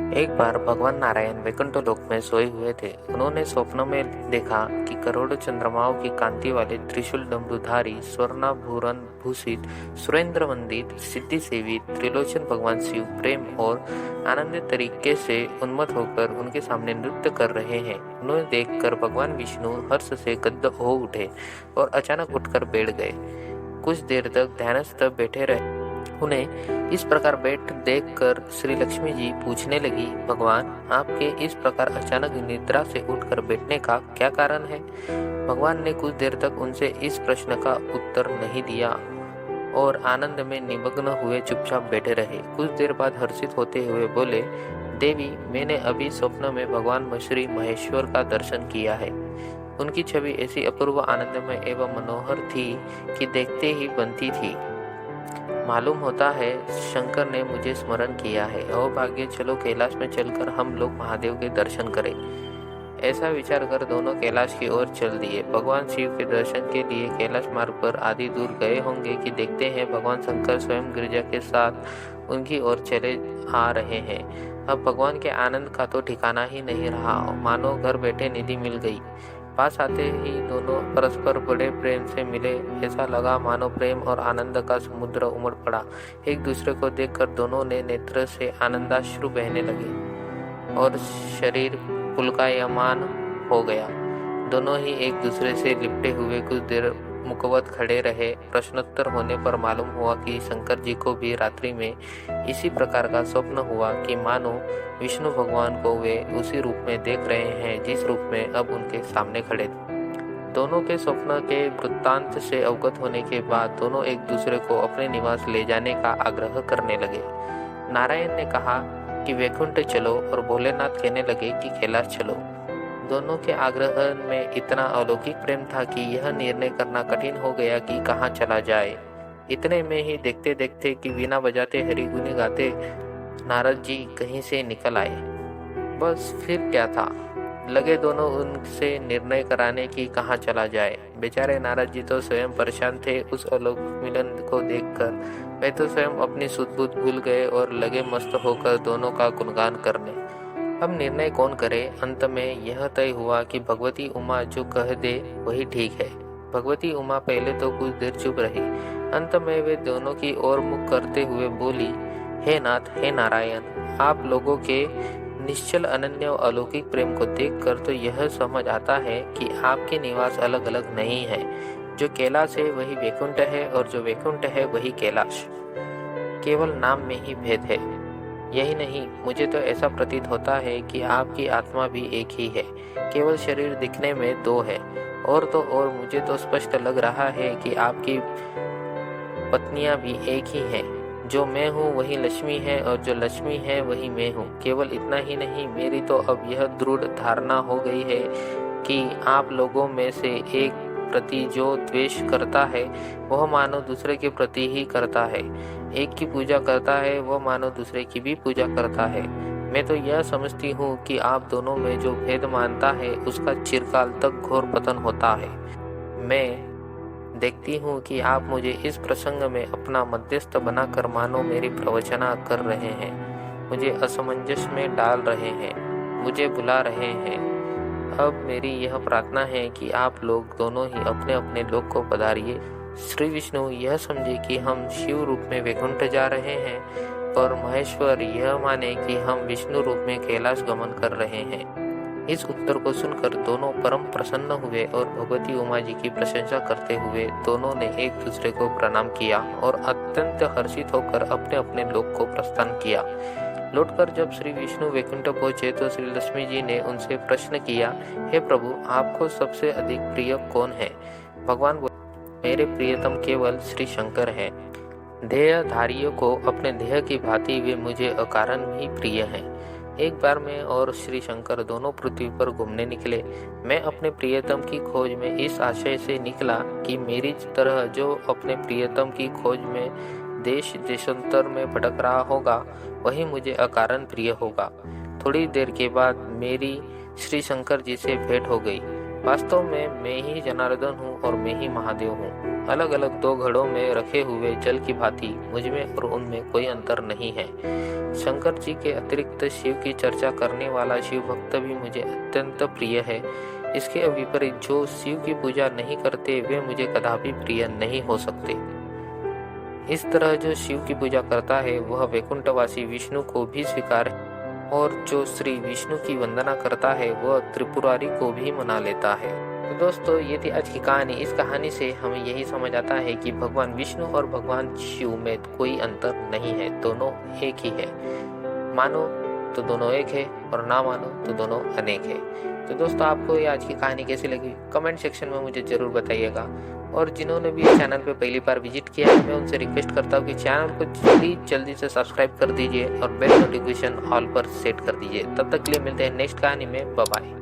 एक बार भगवान नारायण वैकुंठ लोक में सोए हुए थे। उन्होंने स्वप्न में देखा कि करोड़ों चंद्रमाओं की कांति वाले त्रिशूल डमरूधारी स्वर्णाभूषण भूषित सुरेंद्र वंदित सिद्धि सेवित त्रिलोचन भगवान शिव प्रेम और आनंदित तरीके से उन्मत्त होकर उनके सामने नृत्य कर रहे हैं। उन्हें देखकर भगवान विष्णु हर्ष से गद्गद हो उठे और अचानक उठकर बैठ गए। कुछ देर तक ध्यानस्थ बैठे रहे। उन्हें इस प्रकार बैठ देखकर श्री लक्ष्मी जी पूछने लगी, भगवान आपके इस प्रकार अचानक निद्रा से उठकर बैठने का क्या कारण है? भगवान ने कुछ देर तक उनसे इस प्रश्न का उत्तर नहीं दिया और आनंद में निमग्न हुए चुपचाप बैठे रहे। कुछ देर बाद हर्षित होते हुए बोले, देवी मैंने अभी स्वप्न में भगवान श्री महेश्वर का दर्शन किया है। उनकी छवि ऐसी अपूर्व आनंदमय एवं मनोहर थी कि देखते ही बनती थी। मालूम होता है शंकर ने मुझे स्मरण किया है। अहोभाग्य, चलो कैलाश में चलकर हम लोग महादेव के दर्शन करें। ऐसा विचार कर दोनों कैलाश की ओर चल दिए। भगवान शिव के दर्शन के लिए कैलाश मार्ग पर आधी दूर गए होंगे कि देखते हैं भगवान शंकर स्वयं गिरिजा के साथ उनकी ओर चले आ रहे हैं। अब भगवान के आनंद का तो ठिकाना ही नहीं रहा, मानो घर बैठे निधि मिल गई। पास आते ही दोनों परस्पर बड़े प्रेम से मिले। ऐसा लगा मानो प्रेम और आनंद का समुद्र उमड़ पड़ा। एक दूसरे को देखकर दोनों ने नेत्र से आनंदाश्रु बहने लगे और शरीर पुलकायमान हो गया। दोनों ही एक दूसरे से लिपटे हुए कुछ देर मुखवत खड़े रहे। प्रश्नोत्तर होने पर मालूम हुआ कि शंकर जी को भी रात्रि में इसी प्रकार का स्वप्न हुआ कि मानो विष्णु भगवान को वे उसी रूप में देख रहे हैं जिस रूप में अब उनके सामने खड़े थे। दोनों के स्वप्न के वृत्तांत से अवगत होने के बाद दोनों एक दूसरे को अपने निवास ले जाने का आग्रह करने लगे। नारायण ने कहा कि वैकुंठ चलो और भोलेनाथ कहने लगे कि कैलाश चलो। दोनों के आग्रह में इतना अलौकिक प्रेम था कि यह निर्णय करना कठिन हो गया कि कहाँ चला जाए। इतने में ही देखते देखते कि वीणा बजाते हरिगुनी गाते नारद जी कहीं से निकल आए। बस फिर क्या था, लगे दोनों उनसे निर्णय कराने की कहाँ चला जाए। बेचारे नारद जी तो स्वयं परेशान थे उस अलौकिक मिलन को देखकर। वे तो स्वयं अपनी सुध-बुध भूल गए और लगे मस्त होकर दोनों का गुणगान करने। अब निर्णय कौन करे? अंत में यह तय हुआ कि भगवती उमा जो कह दे वही ठीक है। भगवती उमा पहले तो कुछ देर चुप रही। अंत में वे दोनों की ओर मुख करते हुए बोली, हे नाथ, हे नारायण, आप लोगों के निश्चल अनन्य अलौकिक प्रेम को देखकर तो यह समझ आता है कि आपके निवास अलग अलग नहीं है। जो कैलाश है वही वैकुंठ है और जो वैकुंठ है वही कैलाश। केवल नाम में ही भेद है। यही नहीं, मुझे तो ऐसा प्रतीत होता है कि आपकी आत्मा भी एक ही है। केवल शरीर दिखने में दो है। और तो और मुझे तो स्पष्ट लग रहा है कि आपकी पत्नियां भी एक ही हैं। जो मैं हूँ वही लक्ष्मी है और जो लक्ष्मी है वही मैं हूँ। केवल इतना ही नहीं, मेरी तो अब यह दृढ़ धारणा हो गई है कि आप लोगों में से एक प्रति जो द्वेष करता है वह मानो दूसरे के प्रति ही करता है। एक की पूजा करता है वह मानो दूसरे की भी पूजा करता है। मैं तो यह समझती हूँ कि आप दोनों में जो भेद मानता है उसका चिरकाल तक घोर पतन होता है। मैं देखती हूँ कि आप मुझे इस प्रसंग में अपना मध्यस्थ बनाकर मानो मेरी प्रवचना कर रहे हैं, मुझे असमंजस में डाल रहे हैं, मुझे बुला रहे हैं। अब मेरी यह प्रार्थना है कि आप लोग दोनों ही अपने अपने लोक को पधारिए। श्री विष्णु यह समझे कि हम शिव रूप में वैकुंठ जा रहे हैं और महेश्वर यह माने कि हम विष्णु रूप में कैलाश गमन कर रहे हैं। इस उत्तर को सुनकर दोनों परम प्रसन्न हुए और भगवती उमा जी की प्रशंसा करते हुए दोनों ने एक दूसरे को प्रणाम किया और अत्यंत हर्षित होकर अपने अपने लोक को प्रस्थान किया। लौटकर जब श्री विष्णु वैकुंठ पहुंचे तो श्री लक्ष्मी जी ने उनसे प्रश्न किया, हे प्रभु, आपको सबसे अधिक प्रिय कौन है? भगवान बोले, मेरे प्रियतम केवल श्री शंकर हैं। देहधारियों को अपने देह की भांति वे मुझे अकारण ही प्रिय हैं। एक बार मैं और श्री शंकर दोनों पृथ्वी पर घूमने निकले। मैं अपने प्रियतम की खोज में इस आशय से निकला कि मेरी तरह जो अपने प्रियतम की खोज में देश देशांतर में भटक रहा होगा वही मुझे अकारण प्रिय होगा। थोड़ी देर के बाद मेरी श्री शंकर जी से भेंट हो गई। वास्तव में मैं ही जनार्दन हूँ और मैं ही महादेव हूँ। अलग अलग दो घड़ों में रखे हुए जल की भांति मुझमें और उनमें कोई अंतर नहीं है। शंकर जी के अतिरिक्त शिव की चर्चा करने वाला शिव भक्त भी मुझे अत्यंत प्रिय है। इसके विपरीत जो शिव की पूजा नहीं करते वे मुझे कदापि प्रिय नहीं हो सकते। इस तरह जो शिव की पूजा करता है वह वैकुंठवासी विष्णु को भी स्वीकार है, और जो श्री विष्णु की वंदना करता है वह त्रिपुरारी को भी मना लेता है। तो दोस्तों, ये थी आज की कहानी। इस कहानी से हमें यही समझ आता है कि भगवान विष्णु और भगवान शिव में कोई अंतर नहीं है, दोनों एक ही है। मानो तो दोनों एक है और ना मानो तो दोनों अनेक है। तो दोस्तों, आपको ये आज की कहानी कैसी लगी कमेंट सेक्शन में मुझे जरूर बताइएगा। और जिन्होंने भी चैनल पे पहली बार विजिट किया है, मैं उनसे रिक्वेस्ट करता हूँ कि चैनल को जल्दी से सब्सक्राइब कर दीजिए और बेल नोटिफिकेशन ऑल पर सेट कर दीजिए। तब तक के लिए मिलते हैं नेक्स्ट कहानी में। Bye bye.